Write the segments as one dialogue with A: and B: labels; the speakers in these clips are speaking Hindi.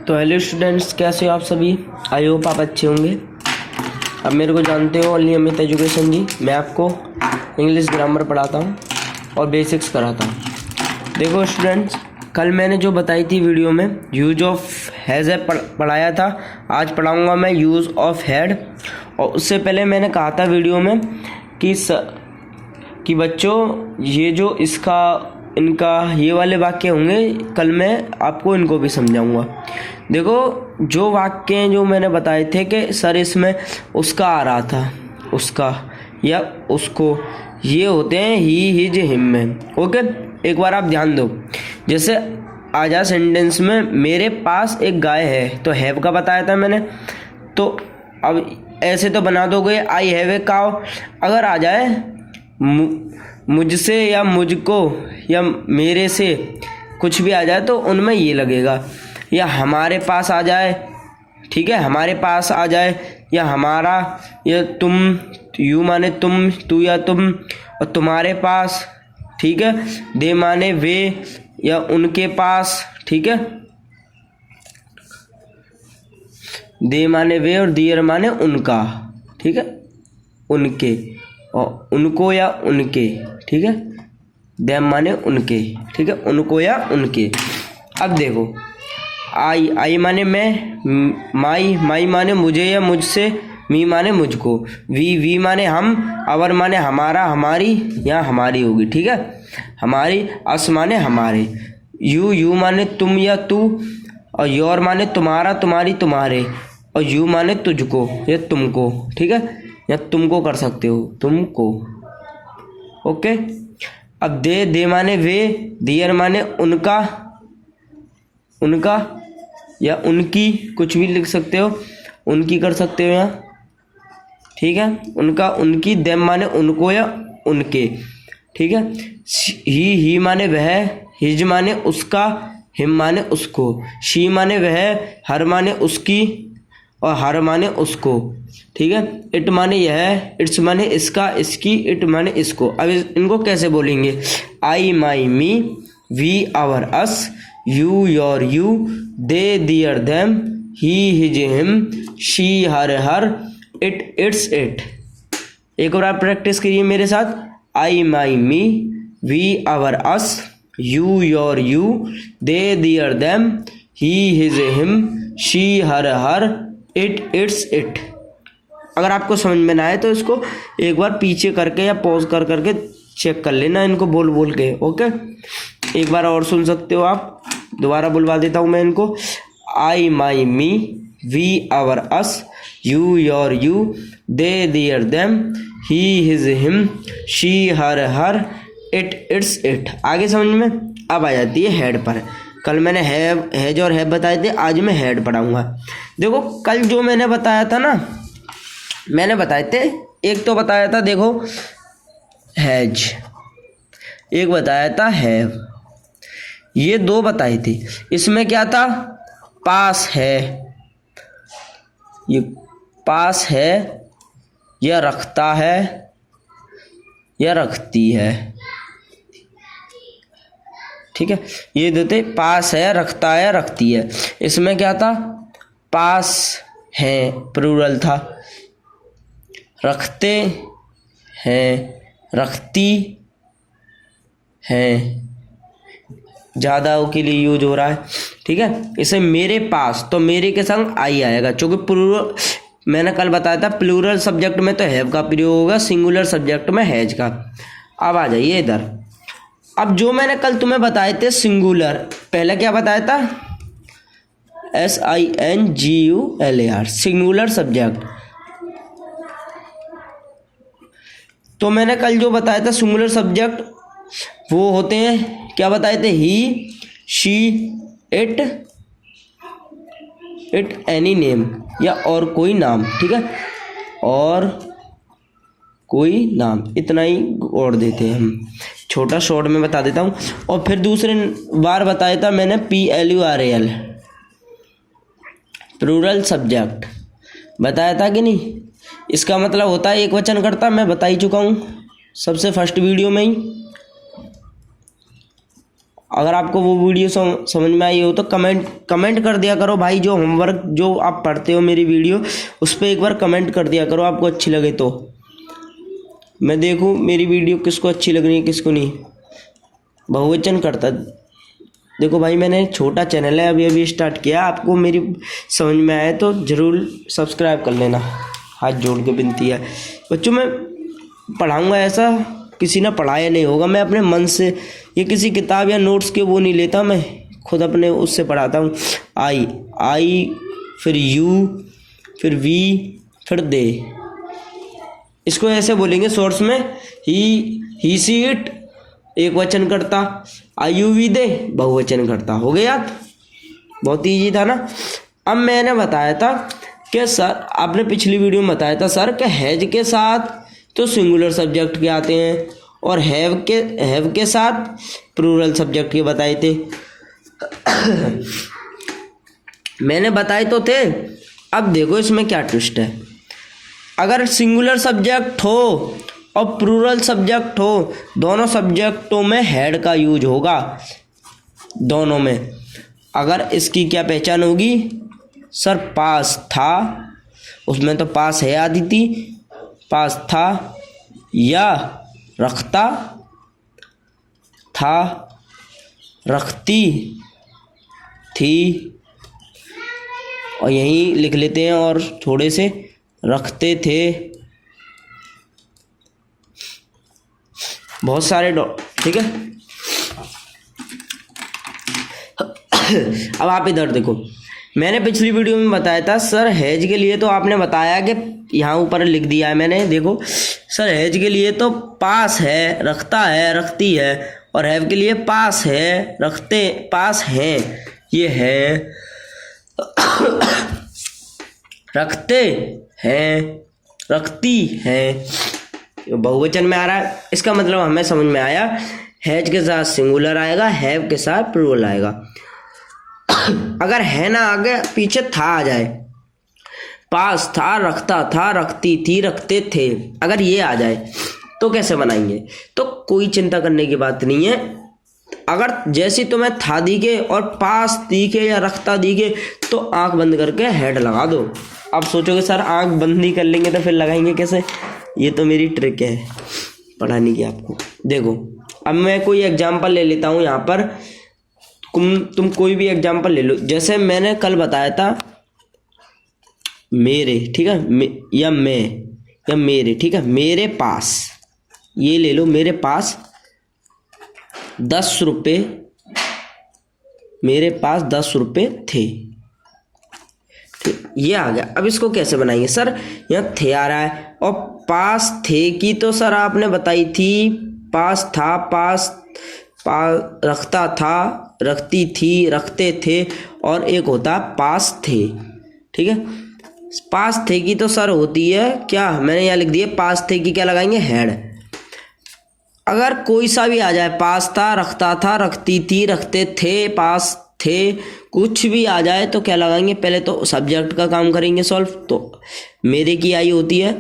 A: तो हेलो स्टूडेंट्स, कैसे हो आप सभी। आई होप आप अच्छे होंगे। अब मेरे को जानते हो ओनली अमित एजुकेशन जी, मैं आपको इंग्लिश ग्रामर पढ़ाता हूँ और बेसिक्स कराता हूँ। देखो स्टूडेंट्स, कल मैंने जो बताई थी वीडियो में यूज ऑफ हैज़ है पढ़ाया था, आज पढ़ाऊँगा मैं यूज़ ऑफ हैड। और उससे पहले मैंने कहा था वीडियो में कि बच्चों ये जो इनका ये वाले वाक्य होंगे, कल मैं आपको इनको भी समझाऊंगा। देखो जो वाक्य जो मैंने बताए थे कि सर इसमें उसका आ रहा था, उसका या उसको, ये होते हैं ही हिज हिम में। ओके, एक बार आप ध्यान दो। जैसे आ जा सेंटेंस में मेरे पास एक गाय है, तो हैव का बताया था मैंने, तो अब ऐसे तो बना दोगे आई हैव ए काव। अगर आ जाए मुझसे या मुझको या मेरे से कुछ भी आ जाए तो उनमें ये लगेगा। या हमारे पास आ जाए, ठीक है, हमारे पास आ जाए, या हमारा, या तुम, यू माने तुम, तू या तुम, और तुम्हारे पास, ठीक है। दे माने वे या उनके पास, ठीक है। दे माने वे और दियर माने उनका, ठीक है, उनके, और उनको या उनके, ठीक है। देम माने उनके, ठीक है, उनको या उनके। अब देखो आई माने मैं, माई माने मुझे या मुझसे, मी माने मुझको, वी माने हम, अवर माने हमारा हमारी या हमारी होगी, ठीक है, हमारी, अस माने हमारे, यू माने तुम या तू, और योर माने तुम्हारा तुम्हारी तुम्हारे, और यू माने तुझको या तुमको, ठीक है, या तुमको कर सकते हो, तुमको। ओके, अब दे माने वे, दियर माने उनका या उनकी, कुछ भी लिख सकते हो, उनकी कर सकते हो यहाँ, ठीक है, उनका उनकी। देम माने उनको या उनके, ठीक है। ही माने वह, हिज माने उसका, हिम माने उसको, शी माने वह, हर माने उसकी और हर माने उसको, ठीक है। इट माने यह, इट्स माने इसका इसकी, इट माने इसको। अब इनको कैसे बोलेंगे, I my me, we our us, you your you, they their them, he his him, she her, it its it. एक बार आप प्रैक्टिस करिए मेरे साथ। I my me, we our us, you your you, they their them, he his him, she her, it its it. अगर आपको समझ में ना आए तो इसको एक बार पीछे करके या पॉज करके चेक कर लेना, इनको बोल के। ओके, एक बार और सुन सकते हो आप, दोबारा बुलवा देता हूँ मैं इनको। I my me, we our us, you your you, they their them, he his him, she her, it its it. आगे समझ में अब आ जाती है हेड पर। कल मैंने हैज और हैव बताए थे, आज मैं हेड पढ़ाऊंगा। देखो कल जो मैंने बताया था ना, मैंने बताए थे, एक तो बताया था देखो हैज, एक बताया था हैव, ये दो बताई थी। इसमें क्या था, पास है, ये पास है, या रखता है या रखती है, ठीक है। ये देते पास है, रखता है, रखती है। इसमें क्या था, पास है प्लूरल था, रखते हैं, रखती हैं, ज़्यादा के लिए यूज हो रहा है, ठीक है। इसे मेरे पास, तो मेरे के संग आई आएगा, क्योंकि प्लूरल, मैंने कल बताया था प्लूरल सब्जेक्ट में तो हैव का प्रयोग होगा, सिंगुलर सब्जेक्ट में हैज का। अब आ जाइए इधर। अब जो मैंने कल तुम्हें बताए थे सिंगुलर, पहले क्या बताया था, SINGULAR, सिंगुलर सब्जेक्ट। तो मैंने कल जो बताया था सिंगुलर सब्जेक्ट, वो होते हैं, क्या बताए थे, ही, शी, इट, एनी नेम, या और कोई नाम, ठीक है, और कोई नाम। इतना ही और देते हैं हम, छोटा शॉर्ट में बता देता हूँ। और फिर दूसरे बार बताया था मैंने PLURAL, प्लूरल सब्जेक्ट बताया था कि नहीं। इसका मतलब होता है एक वचन करता, मैं बता ही चुका हूँ सबसे फर्स्ट वीडियो में ही। अगर आपको वो वीडियो समझ में आई हो तो कमेंट कर दिया करो भाई। जो होमवर्क जो आप पढ़ते हो मेरी वीडियो उस पर एक बार कमेंट कर दिया करो, आपको अच्छी लगे तो मैं देखूं मेरी वीडियो किसको अच्छी लग रही है किसको नहीं। बहुवचन कर्ता, देखो भाई मैंने छोटा चैनल है, अभी अभी स्टार्ट किया, आपको मेरी समझ में आए तो ज़रूर सब्सक्राइब कर लेना, हाथ जोड़ के विनती है। बच्चों मैं पढ़ाऊँगा ऐसा किसी ने पढ़ाया नहीं होगा, मैं अपने मन से, ये किसी किताब या नोट्स के वो नहीं लेता, मैं खुद अपने उससे पढ़ाता हूँ। आई फिर यू फिर वी फिर दे, इसको ऐसे बोलेंगे शॉर्ट्स में, ही सी इट एक वचन करता, आई यू वी दे बहुवचन करता। हो गया याद, बहुत ईजी था ना। अब मैंने बताया था कि सर, आपने पिछली वीडियो में बताया था सर कि हैज के साथ तो सिंगुलर सब्जेक्ट के आते हैं और हैव के साथ प्लूरल सब्जेक्ट के बताए थे। मैंने बताए तो थे। अब देखो इसमें क्या ट्विस्ट है, अगर सिंगुलर सब्जेक्ट हो और प्लूरल सब्जेक्ट हो, दोनों सब्जेक्टों में हैड का यूज होगा, दोनों में। अगर इसकी क्या पहचान होगी सर, पास था, उसमें तो पास है आदि थी, पास था, या रखता था, रखती थी, और यहीं लिख लेते हैं और थोड़े से रखते थे, बहुत सारे ठीक है। अब आप इधर देखो, मैंने पिछली वीडियो में बताया था सर हैज के लिए तो आपने बताया कि यहाँ ऊपर लिख दिया है मैंने, देखो सर हैज के लिए तो पास है, रखता है, रखती है, और हैव के लिए पास है, रखते, पास है, ये है, रखते हैं, रखती है, बहुवचन में आ रहा है। इसका मतलब हमें समझ में आया, हैज के साथ सिंगुलर आएगा, हैव के साथ प्लूरल आएगा। अगर है ना आगे पीछे था आ जाए, पास था, रखता था, रखती थी, रखते थे, अगर ये आ जाए तो कैसे बनाएंगे? तो कोई चिंता करने की बात नहीं है। अगर जैसी तुम्हें था दिखे और पास दिखे या रखता दिखे तो आंख बंद करके हेड लगा दो। अब सोचोगे सर आंख बंद ही कर लेंगे तो फिर लगाएंगे कैसे? ये तो मेरी ट्रिक है पढ़ाने की आपको। देखो अब मैं कोई एग्जांपल ले लेता हूँ यहाँ पर, तुम कोई भी एग्जांपल ले लो। जैसे मैंने कल बताया था मेरे, ठीक है, या मैं या मेरे, ठीक है, मेरे पास, ये ले लो, मेरे पास 10 रुपये, मेरे पास 10 रुपये थे, ठीक, ये आ गया। अब इसको कैसे बनाएंगे सर? यहाँ थे आ रहा है और पास थे की तो सर आपने बताई थी, पास था, पास रखता था, रखती थी, रखते थे, और एक होता पास थे, ठीक है। पास थे की तो सर होती है क्या, मैंने यहाँ लिख दिया, पास थे की क्या लगाएंगे? हेड। अगर कोई सा भी आ जाए, पास था, रखता था, रखती थी, रखते थे, पास थे, कुछ भी आ जाए तो क्या लगाएंगे? पहले तो सब्जेक्ट का काम करेंगे सॉल्व। तो मेरे की आई होती है,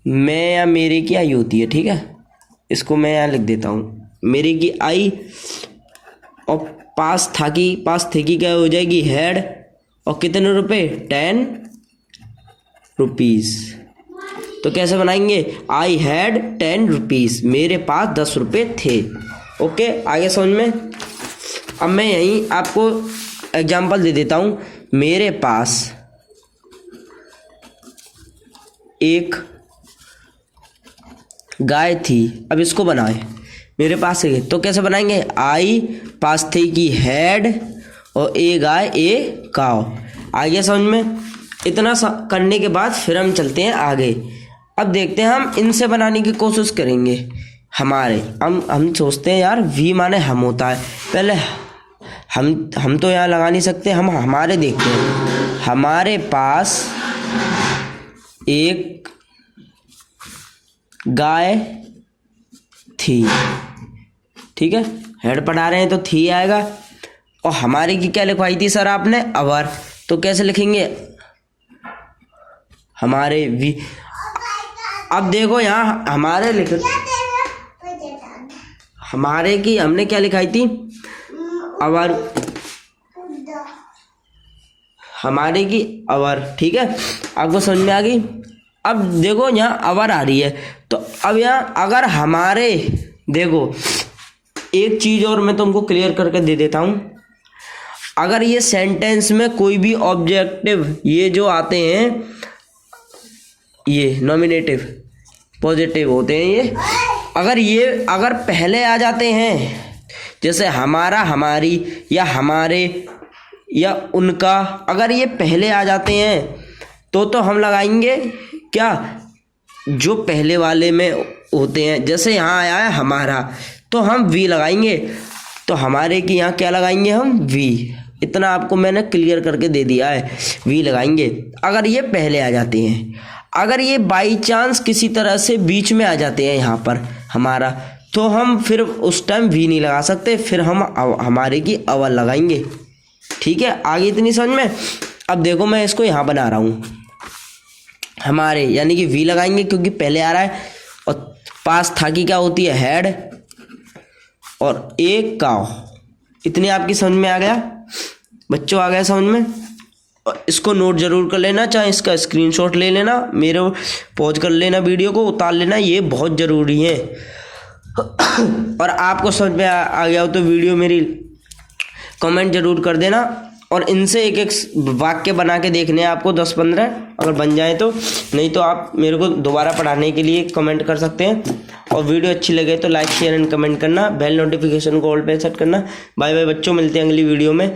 A: मैं या मेरे की आई होती है, ठीक है, इसको मैं यहाँ लिख देता हूँ, मेरे की आई, और पास था की, पास थे की क्या हो जाएगी? हेड। और कितने रुपए? 10 रुपीज़। तो कैसे बनाएंगे? आई हैड 10 रुपीज़, मेरे पास 10 रुपये थे। ओके, आगे समझ में। अब मैं यहीं आपको एग्जांपल दे देता हूँ। मेरे पास एक गाय थी, अब इसको बनाए, मेरे पास है तो कैसे बनाएंगे? आई पास थे की हैड और ए गाय, ए काव। आगे समझ में। इतना करने के बाद फिर हम चलते हैं आगे। अब देखते हैं, हम इनसे बनाने की कोशिश करेंगे। हमारे हम सोचते हैं यार वी माने हम होता है, पहले हम तो यहाँ लगा नहीं सकते, हम हमारे देखते हैं। हमारे पास एक गाय थी, ठीक है, हेड पढ़ा रहे हैं तो थी आएगा। और हमारे की क्या लिखवाई थी सर आपने? अवर। तो कैसे लिखेंगे? हमारे वी। अब देखो यहाँ हमारे लिख, हमारे की हमने क्या लिखाई थी, अवर, हमारे की अवर। ठीक है, आपको समझ में आ गई। अब देखो यहाँ अवर आ रही है, तो अब यहाँ अगर हमारे, देखो एक चीज और मैं तुमको क्लियर करके दे देता हूँ। अगर ये सेंटेंस में कोई भी ऑब्जेक्टिव, ये जो आते हैं ये नॉमिनेटिव पॉजिटिव होते हैं, ये अगर पहले आ जाते हैं, जैसे हमारा, हमारी, या हमारे, या उनका, अगर ये पहले आ जाते हैं तो हम लगाएंगे क्या, जो पहले वाले में होते हैं। जैसे यहाँ आया है हमारा, तो हम वी लगाएंगे। तो हमारे की यहाँ क्या लगाएंगे, हम वी। इतना आपको मैंने क्लियर करके दे दिया है, वी लगाएंगे अगर ये पहले आ जाते हैं। अगर ये बाई चांस किसी तरह से बीच में आ जाते हैं यहाँ पर हमारा, तो हम फिर उस टाइम वी नहीं लगा सकते, फिर हम हमारे की अवर लगाएंगे। ठीक है, आगे इतनी समझ में। अब देखो मैं इसको यहाँ बना रहा हूँ, हमारे यानी कि वी लगाएंगे क्योंकि पहले आ रहा है, और पास था कि क्या होती है, हेड, और एक काव। इतनी आपकी समझ में आ गया बच्चों, आ गया समझ में। और इसको नोट जरूर कर लेना, चाहे इसका स्क्रीनशॉट ले लेना, मेरे पॉज कर लेना, वीडियो को उतार लेना, ये बहुत ज़रूरी है। और आपको समझ में आ गया हो तो वीडियो मेरी कमेंट जरूर कर देना, और इनसे एक एक वाक्य बना के देखने हैं आपको 10-15, अगर बन जाए तो। नहीं तो आप मेरे को दोबारा पढ़ाने के लिए कमेंट कर सकते हैं। और वीडियो अच्छी लगे तो लाइक शेयर एंड कमेंट करना, बेल नोटिफिकेशन को ऑल पे सेट करना। बाय बाय बच्चों, मिलते हैं अगली वीडियो में।